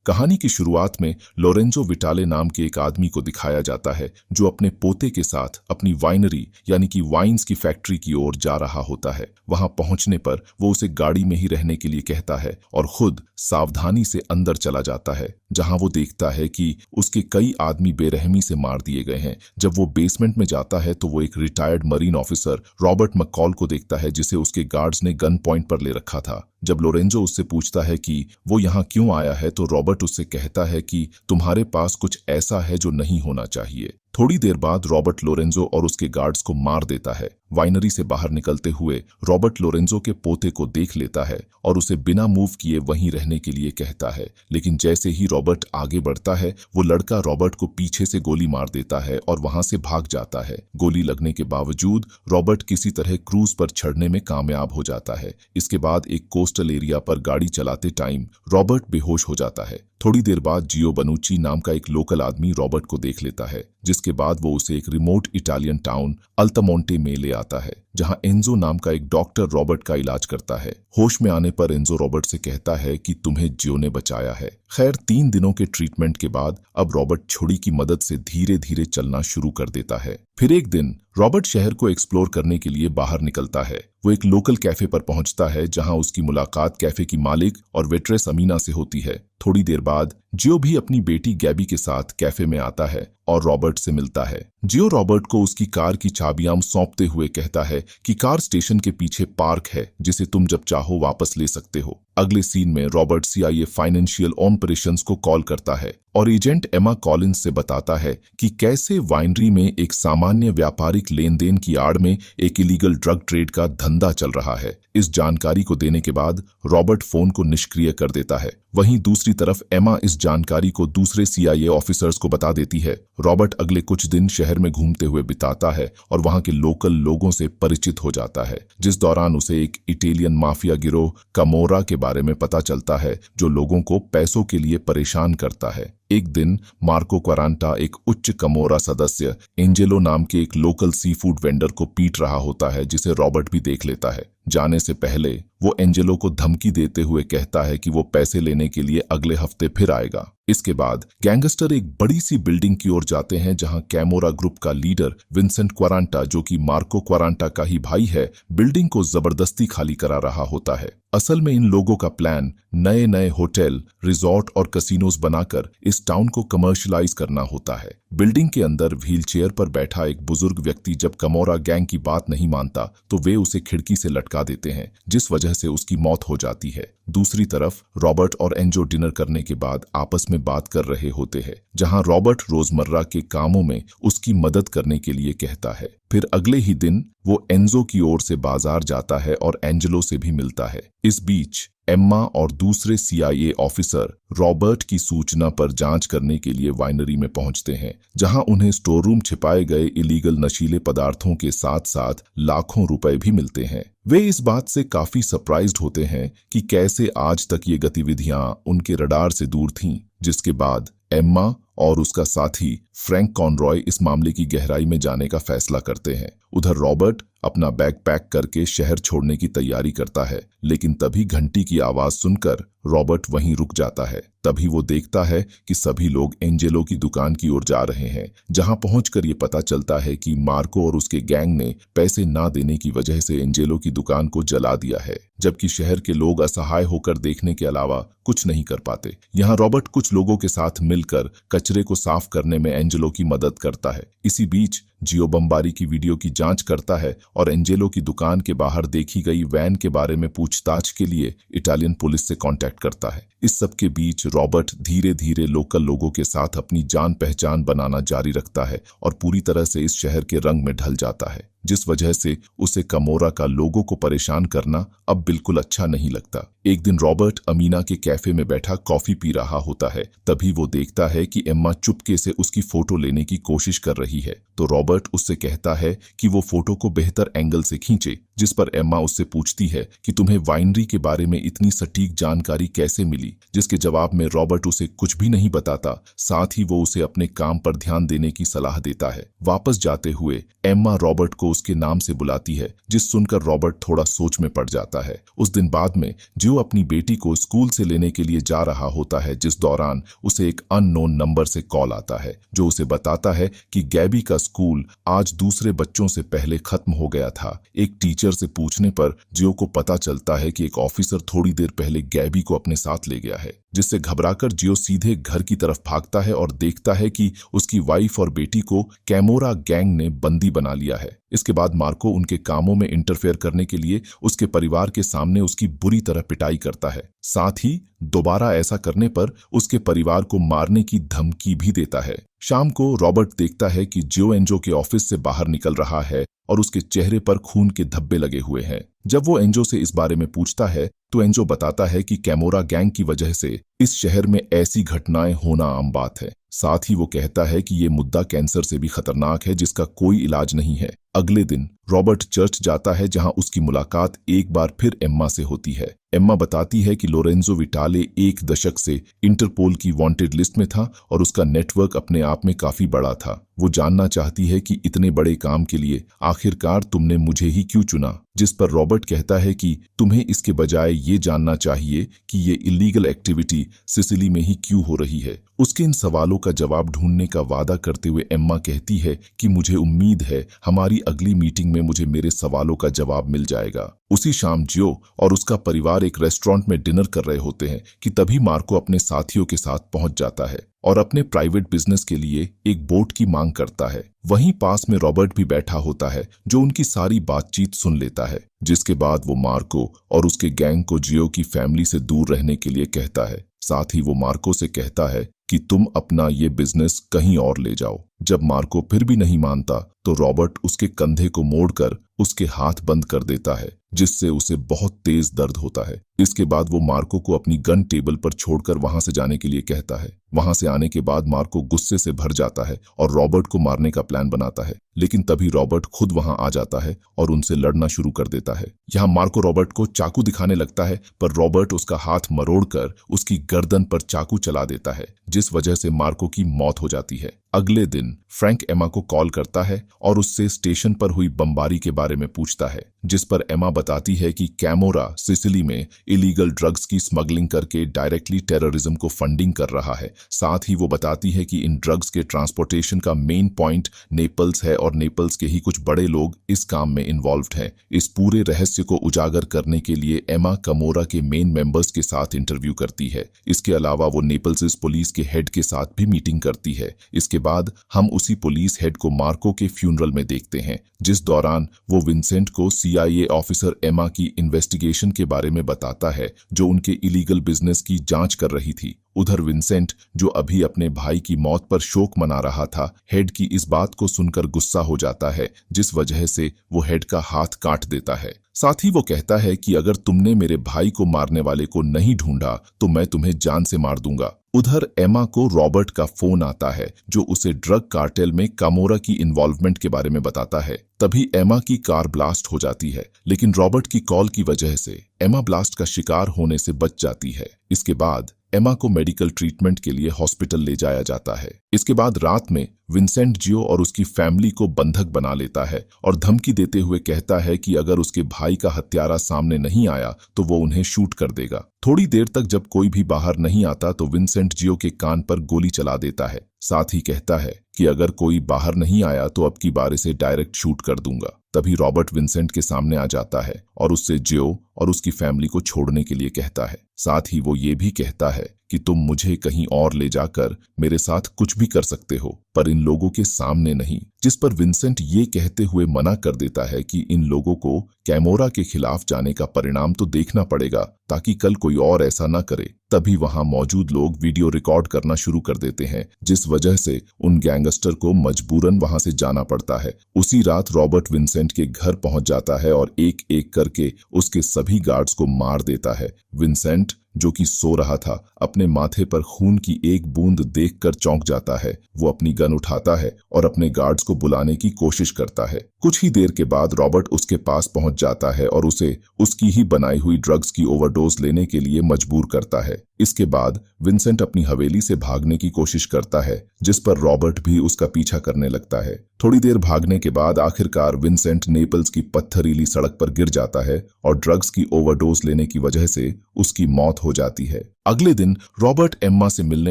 कहानी की शुरुआत में लोरेंजो विटाले नाम के एक आदमी को दिखाया जाता है जो अपने पोते के साथ अपनी वाइनरी यानी कि वाइन्स की फैक्ट्री की ओर जा रहा होता है। वहां पहुंचने पर वो उसे गाड़ी में ही रहने के लिए कहता है और खुद सावधानी से अंदर चला जाता है, जहां वो देखता है कि उसके कई आदमी बेरहमी से मार दिए गए हैं। जब वो बेसमेंट में जाता है तो वो एक रिटायर्ड मरीन ऑफिसर रॉबर्ट मक्कॉल को देखता है जिसे उसके गार्ड्स ने गन पॉइंट पर ले रखा था। जब लोरेंजो उससे पूछता है कि वो यहाँ क्यों आया है तो रॉबर्ट उससे कहता है कि तुम्हारे पास कुछ ऐसा है जो नहीं होना चाहिए। थोड़ी देर बाद रॉबर्ट लोरेंजो और उसके गार्ड्स को मार देता है। वाइनरी से बाहर निकलते हुए रॉबर्ट लोरेंजो के पोते को देख लेता है और उसे बिना मूव किए वहीं रहने के लिए कहता है, लेकिन जैसे ही रॉबर्ट आगे बढ़ता है वो लड़का रॉबर्ट को पीछे से गोली मार देता है और वहां से भाग जाता है। गोली लगने के बावजूद रॉबर्ट किसी तरह क्रूज पर चढ़ने में कामयाब हो जाता है। इसके बाद एक कोस्टल एरिया पर गाड़ी चलाते टाइम रॉबर्ट बेहोश हो जाता है। थोड़ी देर बाद जियो बनुची नाम का एक लोकल आदमी रॉबर्ट को देख लेता है, जिसके बाद वो उसे एक रिमोट इटालियन टाउन अल्तामोंटे में ले आता है, जहां एंजो नाम का एक डॉक्टर रॉबर्ट का इलाज करता है। होश में आने पर एंजो रॉबर्ट से कहता है कि तुम्हें जियो ने बचाया है। खैर 3 दिनों के ट्रीटमेंट के बाद अब रॉबर्ट छुरी की मदद से धीरे धीरे चलना शुरू कर देता है। फिर एक दिन रॉबर्ट शहर को एक्सप्लोर करने के लिए बाहर निकलता है। वो एक लोकल कैफे पर पहुंचता है जहां उसकी मुलाकात कैफे की मालिक और वेट्रेस अमीना से होती है। थोड़ी देर बाद जियो भी अपनी बेटी गैबी के साथ कैफे में आता है और रॉबर्ट से मिलता है। जियो रॉबर्ट को उसकी कार की चाबियां सौंपते हुए कहता है कि कार स्टेशन के पीछे पार्क है जिसे तुम जब चाहो वापस ले सकते हो। अगले सीन में रॉबर्ट CIA फाइनेंशियल ऑपरेशंस को कॉल करता है और एजेंट एमा कॉलिंस से बताता है कि कैसे वाइनरी में एक सामान्य व्यापारिक लेन देन की आड़ में एक इलीगल ड्रग ट्रेड का धंधा चल रहा है। इस जानकारी को देने के बाद रॉबर्ट फोन को निष्क्रिय कर देता है। वहीं दूसरी तरफ एमा इस जानकारी को दूसरे CIA ऑफिसर्स को बता देती है। रॉबर्ट अगले कुछ दिन शहर में घूमते हुए बिताता है और वहां के लोकल लोगों से परिचित हो जाता है, जिस दौरान उसे एक इटालियन माफिया गिरोह कमोरा के बारे में पता चलता है जो लोगों को पैसों के लिए परेशान करता है। एक दिन मार्को क्वारांटा एक उच्च कमोरा सदस्य एंजेलो नाम के एक लोकल सी फूड वेंडर को पीट रहा होता है, जिसे रॉबर्ट भी देख लेता है। जाने से पहले वो एंजेलो को धमकी देते हुए कहता है कि वो पैसे लेने के लिए अगले हफ्ते फिर आएगा। इसके बाद गैंगस्टर एक बड़ी सी बिल्डिंग की ओर जाते हैं जहां कैमोरा ग्रुप का लीडर विंसेंट क्वारांटा, जो कि मार्को क्वारांटा का ही भाई है, बिल्डिंग को जबरदस्ती खाली करा रहा होता है। असल में इन लोगों का प्लान नए नए होटल, रिजॉर्ट और कसिनोज बनाकर इस टाउन को कमर्शियलाइज करना होता है। बिल्डिंग के अंदर व्हीलचेयर पर बैठा एक बुजुर्ग व्यक्ति जब कमोरा गैंग की बात नहीं मानता तो वे उसे खिड़की से लटका देते हैं, जिस वजह से उसकी मौत हो जाती है। दूसरी तरफ रॉबर्ट और एंजो डिनर करने के बाद आपस में बात कर रहे होते हैं, जहां रॉबर्ट रोजमर्रा के कामों में उसकी मदद करने के लिए कहता है। फिर अगले ही दिन वो एंजो की ओर से बाजार जाता है और एंजेलो से भी मिलता है। इस बीच एम्मा और दूसरे CIA ऑफिसर रॉबर्ट की सूचना पर जांच करने के लिए वाइनरी में पहुंचते हैं, जहां उन्हें स्टोर रूम छिपाए गए इलीगल नशीले पदार्थों के साथ साथ लाखों रुपए भी मिलते हैं। वे इस बात से काफी सरप्राइज्ड होते हैं कि कैसे आज तक ये गतिविधियां उनके रडार से दूर थीं, जिसके बाद एम्मा और उसका साथी फ्रैंक कॉनरॉय इस मामले की गहराई में जाने का फैसला करते हैं। उधर रॉबर्ट अपना बैग पैक करके शहर छोड़ने की तैयारी करता है, लेकिन तभी घंटी की आवाज सुनकर रॉबर्ट वहीं रुक जाता है। तभी वो देखता है कि सभी लोग एंजेलो की दुकान की ओर जा रहे हैं, जहां पहुंचकर ये पता चलता है कि मार्को और उसके गैंग ने पैसे ना देने की वजह से एंजेलो की दुकान को जला दिया है, जबकि शहर के लोग असहाय होकर देखने के अलावा कुछ नहीं कर पाते। यहाँ रॉबर्ट कुछ लोगों के साथ मिलकर कचरे को साफ करने में एंजेलो की मदद करता है। इसी बीच जियो बमबारी की वीडियो की जांच करता है और एंजेलो की दुकान के बाहर देखी गई वैन के बारे में पूछताछ के लिए इटालियन पुलिस से कांटेक्ट करता है। इस सब के बीच रॉबर्ट धीरे धीरे लोकल लोगों के साथ अपनी जान पहचान बनाना जारी रखता है और पूरी तरह से इस शहर के रंग में ढल जाता है, जिस वजह से उसे कमोरा का लोगों को परेशान करना अब बिल्कुल अच्छा नहीं लगता। एक दिन रॉबर्ट अमीना के कैफे में बैठा कॉफी पी रहा होता है। तभी वो देखता है कि एम्मा चुपके से उसकी फोटो लेने की कोशिश कर रही है, तो रॉबर्ट उससे कहता है कि वो फोटो को बेहतर एंगल से खींचे, जिस पर एम्मा उससे पूछती है कि तुम्हें वाइनरी के बारे में इतनी सटीक जानकारी कैसे मिली, जिसके जवाब में रॉबर्ट उसे कुछ भी नहीं बताता। साथ ही वो उसे अपने काम पर ध्यान देने की सलाह देता है। वापस जाते हुए एम्मा रॉबर्ट को उसके नाम से बुलाती है, जिस सुनकर रॉबर्ट थोड़ा सोच में पड़ जाता है। उस दिन बाद में जियो अपनी बेटी को स्कूल से लेने के लिए जा रहा होता है, जिस दौरान उसे एक अननोन नंबर से कॉल आता है जो उसे बताता है कि गैबी का स्कूल आज दूसरे बच्चों से पहले खत्म हो गया था। एक टीचर से पूछने पर जियो को पता चलता है कि एक ऑफिसर थोड़ी देर पहले गैबी को अपने साथ ले गया है, जिससे घबराकर जियो सीधे घर की तरफ भागता है और देखता है कि उसकी वाइफ और बेटी को कैमोरा गैंग ने बंदी बना लिया है। इसके बाद मार्को उनके कामों में इंटरफेयर करने के लिए उसके परिवार के सामने उसकी बुरी तरह पिटाई करता है। साथ ही दोबारा ऐसा करने पर उसके परिवार को मारने की धमकी भी देता है। शाम को रॉबर्ट देखता है कि जियो एंजो के ऑफिस से बाहर निकल रहा है और उसके चेहरे पर खून के धब्बे लगे हुए हैं। जब वो एंजो से इस बारे में पूछता है तो एंजो बताता है कि कैमोरा गैंग की वजह से इस शहर में ऐसी घटनाएं होना आम बात है। साथ ही वो कहता है कि ये मुद्दा कैंसर से भी खतरनाक है, जिसका कोई इलाज नहीं है। अगले दिन रॉबर्ट चर्च जाता है, जहां उसकी मुलाकात एक बार फिर एम्मा से होती है। एम्मा बताती है कि लोरेंजो विटाले 1 दशक से इंटरपोल की वांटेड लिस्ट में था और उसका नेटवर्क अपने आप में काफी बड़ा था। वो जानना चाहती है कि इतने बड़े काम के लिए आखिरकार तुमने मुझे ही क्यों चुना, जिस पर रॉबर्ट कहता है कि तुम्हें इसके बजाय ये जानना चाहिए कि ये इलीगल एक्टिविटी सिसिली में ही क्यों हो रही है। उसके इन सवालों का जवाब ढूंढने का वादा करते हुए एम्मा कहती है कि मुझे उम्मीद है हमारी अगली मीटिंग में मुझे मेरे सवालों का जवाब मिल जाएगा। उसी शाम जियो और उसका परिवार एक रेस्टोरेंट में डिनर कर रहे होते हैं कि तभी मार्को अपने साथियों के साथ पहुंच जाता है और अपने प्राइवेट बिजनेस के लिए एक बोट की मांग करता है। वहीं पास में रॉबर्ट भी बैठा होता है जो उनकी सारी बातचीत सुन लेता है, जिसके बाद वो मार्को और उसके गैंग को जियो की फैमिली से दूर रहने के लिए कहता है। साथ ही वो मार्को से कहता है कि तुम अपना ये बिजनेस कहीं और ले जाओ। जब मार्को फिर भी नहीं मानता तो रॉबर्ट उसके कंधे को मोड़कर उसके हाथ बंद कर देता है, जिससे उसे बहुत तेज दर्द होता है। इसके बाद वो मार्को को अपनी गन टेबल पर छोड़कर वहां से जाने के लिए कहता है। वहां से आने के बाद मार्को गुस्से से भर जाता है और रॉबर्ट को मारने का प्लान बनाता है, लेकिन तभी रॉबर्ट खुद वहां आ जाता है और उनसे लड़ना शुरू कर देता है। यहाँ मार्को रॉबर्ट को चाकू दिखाने लगता है, पर रॉबर्ट उसका हाथ मरोड़कर उसकी गर्दन पर चाकू चला देता है, जिस वजह से मार्को की मौत हो जाती है। अगले दिन फ्रैंक एमा को कॉल करता है और उससे स्टेशन पर हुई बमबारी के बारे में पूछता है, जिस पर एमा बताती है कि कैमोरा सिसिली में इलीगल ड्रग्स की स्मगलिंग करके डायरेक्टली टेररिज्म को फंडिंग कर रहा है। साथ ही वो बताती है कि इन ड्रग्स के ट्रांसपोर्टेशन का मेन पॉइंट नेपल्स है और नेपल्स के ही कुछ बड़े लोग इस काम में इन्वॉल्व्ड हैं। इस पूरे रहस्य को उजागर करने के लिए एमा कैमोरा के मेन मेंबर्स के साथ इंटरव्यू करती है। इसके अलावा वो नेपल्स पुलिस के हेड के साथ भी मीटिंग करती है। इसके बाद हम उसी पुलिस हेड को मार्को के फ्यूनरल में देखते हैं, जिस दौरान वो विंसेंट को CIA ऑफिसर एमा की इन्वेस्टिगेशन के बारे में बताता है जो उनके इलीगल बिजनेस की जांच कर रही थी। उधर विंसेंट, जो अभी अपने भाई की मौत पर शोक मना रहा था, हेड की इस बात को सुनकर गुस्सा हो जाता है, जिस वजह से वो हेड का हाथ काट देता है। साथ ही वो कहता है कि अगर तुमने मेरे भाई को मारने वाले को नहीं ढूंढा तो मैं तुम्हें जान से मार दूंगा। उधर एमा को रॉबर्ट का फोन आता है जो उसे ड्रग कार्टेल में कैमोरा की इन्वॉल्वमेंट के बारे में बताता है। तभी एमा की कार ब्लास्ट हो जाती है, लेकिन रॉबर्ट की कॉल की वजह से एमा ब्लास्ट का शिकार होने से बच जाती है। इसके बाद एमा को मेडिकल ट्रीटमेंट के लिए हॉस्पिटल ले जाया जाता है। इसके बाद रात में विंसेंट जियो और उसकी फैमिली को बंधक बना लेता है और धमकी देते हुए कहता है कि अगर उसके भाई का हत्यारा सामने नहीं आया तो वो उन्हें शूट कर देगा। थोड़ी देर तक जब कोई भी बाहर नहीं आता तो विंसेंट जियो के कान पर गोली चला देता है। साथ ही कहता है कि अगर कोई बाहर नहीं आया तो अब की बार इसे डायरेक्ट शूट कर दूंगा। तभी रॉबर्ट विंसेंट के सामने आ जाता है और उससे जियो और उसकी फैमिली को छोड़ने के लिए कहता है। साथ ही वो ये भी कहता है कि तुम मुझे कहीं और ले जाकर मेरे साथ कुछ भी कर सकते हो, पर इन लोगों के सामने नहीं। जिस पर विंसेंट ये कहते हुए मना कर देता है कि इन लोगों को कैमोरा के खिलाफ जाने का परिणाम तो देखना पड़ेगा ताकि कल कोई और ऐसा न करे। तभी वहां मौजूद लोग वीडियो रिकॉर्ड करना शुरू कर देते हैं, जिस वजह से उन गैंगस्टर को मजबूरन वहां से जाना पड़ता है। उसी रात रॉबर्ट विंसेंट के घर पहुंच जाता है और एक एक करके उसके सभी गार्ड्स को मार देता है। विंसेंट, जो कि सो रहा था, अपने माथे पर खून की एक बूंद देखकर चौंक जाता है। वो अपनी गन उठाता है और अपने गार्ड्स को बुलाने की कोशिश करता है। कुछ ही देर के बाद रॉबर्ट उसके पास पहुंच जाता है और उसे उसकी ही बनाई हुई ड्रग्स की ओवरडोज लेने के लिए मजबूर करता है। इसके बाद विंसेंट अपनी हवेली से भागने की कोशिश करता है, जिस पर रॉबर्ट भी उसका पीछा करने लगता है। थोड़ी देर भागने के बाद आखिरकार विंसेंट नेपल्स की पत्थरीली सड़क पर गिर जाता है और ड्रग्स की ओवरडोज लेने की वजह से उसकी मौत हो जाती है। अगले दिन रॉबर्ट एम्मा से मिलने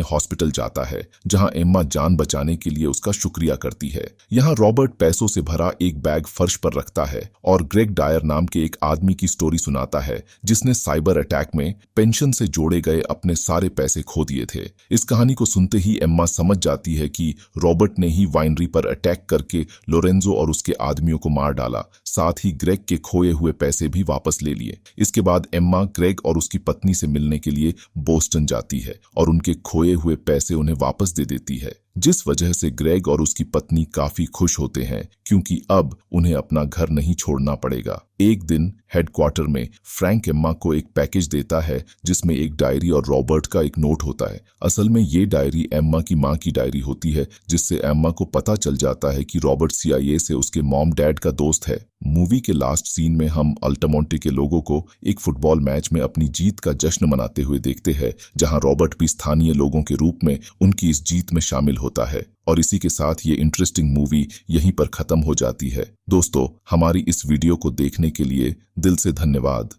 हॉस्पिटल जाता है, जहां एम्मा जान बचाने के लिए उसका शुक्रिया करती है। यहां रॉबर्ट पैसों से भरा एक बैग फर्श पर रखता है और ग्रेग डायर नाम के एक आदमी की स्टोरी सुनाता है, जिसने साइबर अटैक में पेंशन से जोड़े गए अपने सारे पैसे खो दिए थे। इस कहानी को सुनते ही एम्मा समझ जाती है कि रॉबर्ट ने ही वाइनरी पर अटैक करके लोरेंजो और उसके आदमियों को मार डाला, साथ ही ग्रेग के खोए हुए पैसे भी वापस ले लिए। इसके बाद एम्मा ग्रेग और उसकी पत्नी से मिलने के लिए बोस्टन जाती है और उनके खोए हुए पैसे उन्हें वापस दे देती है, जिस वजह से ग्रेग और उसकी पत्नी काफी खुश होते हैं, क्योंकि अब उन्हें अपना घर नहीं छोड़ना पड़ेगा। एक दिन हेडक्वार्टर में फ्रैंक एम्मा को एक पैकेज देता है, जिसमें एक डायरी और रॉबर्ट का एक नोट होता है। असल में ये डायरी एम्मा की मां की डायरी होती है, जिससे एम्मा को पता चल जाता है कि रॉबर्ट CIA से उसके मॉम डैड का दोस्त है। मूवी के लास्ट सीन में हम अल्टामोंटे के लोगों को एक फुटबॉल मैच में अपनी जीत का जश्न मनाते हुए देखते हैं, जहां रॉबर्ट भी स्थानीय लोगों के रूप में उनकी इस जीत में शामिल होता है। और इसी के साथ ये इंटरेस्टिंग मूवी यहीं पर खत्म हो जाती है। दोस्तों, हमारी इस वीडियो को देखने के लिए दिल से धन्यवाद।